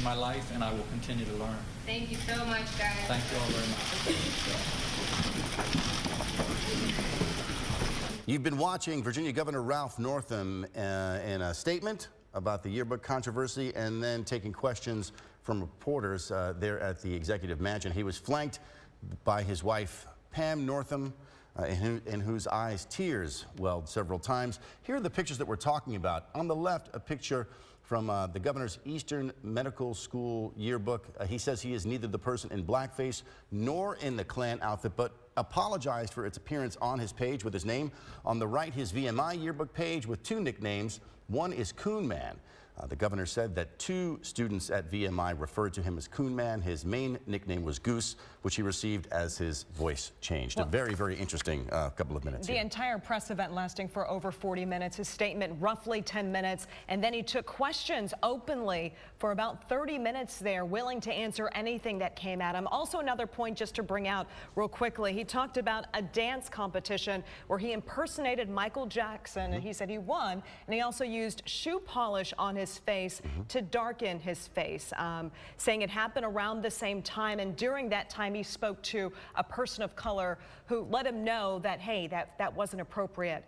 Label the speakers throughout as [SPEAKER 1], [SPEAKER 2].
[SPEAKER 1] my life, and I will continue to learn.
[SPEAKER 2] Thank you so much, guys.
[SPEAKER 1] Thank you all very much.
[SPEAKER 3] You've been watching Virginia Governor Ralph Northam in a statement about the yearbook controversy and then taking questions from reporters there at the Executive Mansion. He was flanked by his wife, Pam Northam, in whose eyes tears welled several times. Here are the pictures that we're talking about. On the left, a picture from the governor's Eastern Medical School yearbook. He says he is neither the person in blackface nor in the Klan outfit, but apologized for its appearance on his page with his name. On the right, his VMI yearbook page with two nicknames. One is Coon Man. The governor said that two students at VMI referred to him as Coon Man. His main nickname was Goose, which he received as his voice changed. Well, a very, very interesting couple of minutes. The entire press event lasting for over 40 minutes. His statement roughly 10 minutes. And then he took questions openly for about 30 minutes there, willing to answer anything that came at him. Also, another point just to bring out real quickly. He talked about a dance competition where he impersonated Michael Jackson, and he said he won. And he also used shoe polish on his face to darken his face, saying it happened around the same time, and during that time he spoke to a person of color who let him know that, hey, that wasn't appropriate.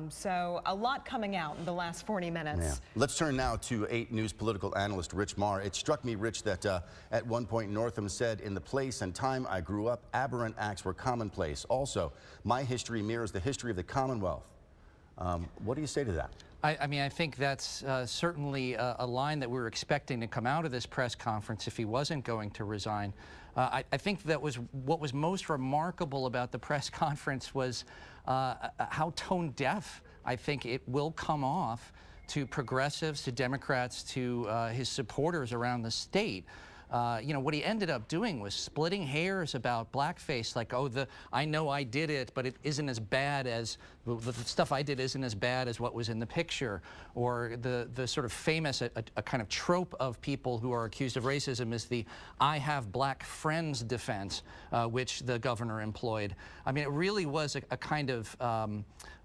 [SPEAKER 3] So a lot coming out in the last 40 minutes. Yeah. Let's turn now to 8 News political analyst Rich Marr. It struck me, Rich, that at one point Northam said, in the place and time I grew up, aberrant acts were commonplace. Also, my history mirrors the history of the Commonwealth. What do you say to that?
[SPEAKER 4] I mean, I think that's certainly a line that we were expecting to come out of this press conference if he wasn't going to resign. I think that was what was most remarkable about the press conference was how tone deaf I think it will come off to progressives, to Democrats, to his supporters around the state. You know, what he ended up doing was splitting hairs about blackface, like, oh, I know I did it, but it isn't as bad as, the stuff I did isn't as bad as what was in the picture. Or the sort of famous, a kind of trope of people who are accused of racism is the I have black friends defense, which the governor employed. I mean, it really was a kind of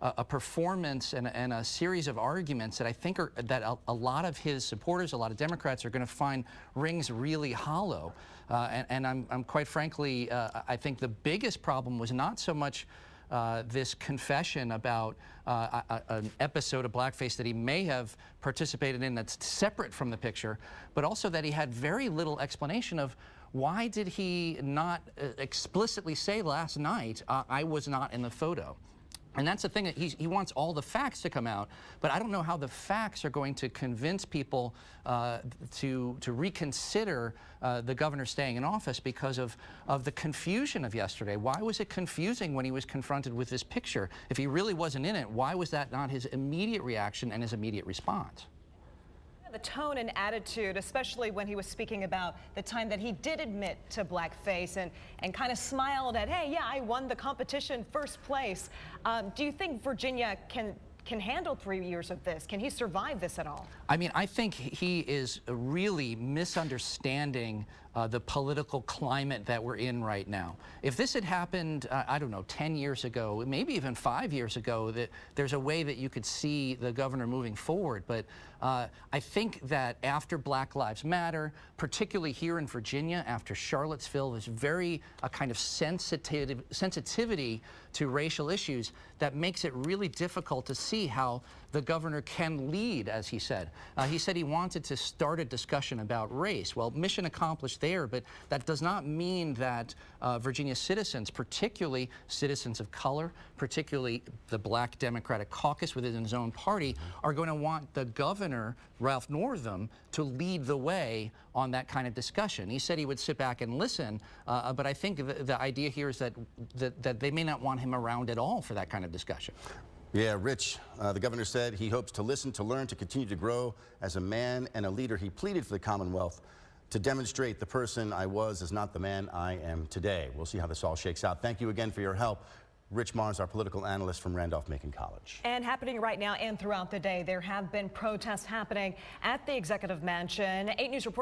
[SPEAKER 4] a performance and a series of arguments that I think that a lot of his supporters, a lot of Democrats are going to find rings really hollow. And I'm quite frankly, I think the biggest problem was not so much this confession about an episode of blackface that he may have participated in that's separate from the picture, but also that he had very little explanation of why did he not explicitly say last night, I was not in the photo. And that's the thing, that he wants all the facts to come out, but I don't know how the facts are going to convince people to reconsider the governor staying in office because of the confusion of yesterday. Why was it confusing when he was confronted with this picture? If he really wasn't in it, why was that not his immediate reaction and his immediate response? The tone and attitude, especially when he was speaking about the time that he did admit to blackface and kind of smiled at, hey, yeah, I won the competition first place. Do you think Virginia can handle 3 years of this? Can he survive this at all? I mean, I think he is really misunderstanding the political climate that we're in right now. If this had happened, I don't know, 10 years ago, maybe even 5 years ago, that there's a way that you could see the governor moving forward. But I think that after Black Lives Matter, particularly here in Virginia, after Charlottesville, there's a kind of sensitivity to racial issues that makes it really difficult to see how the governor can lead, as he said. He said he wanted to start a discussion about race. Well, mission accomplished there, but that does not mean that Virginia citizens, particularly citizens of color, particularly the Black Democratic Caucus within his own party, are going to want the governor, Ralph Northam, to lead the way on that kind of discussion. He said he would sit back and listen, but I think the idea here is that they may not want him around at all for that kind of discussion.
[SPEAKER 3] Yeah, Rich, the governor said he hopes to listen, to learn, to continue to grow as a man and a leader. He pleaded for the Commonwealth to demonstrate the person I was is not the man I am today. We'll see how this all shakes out. Thank you again for your help. Rich Marr is our political analyst from Randolph-Macon College. And happening right now and throughout the day, there have been protests happening at the Executive Mansion. 8 News reporter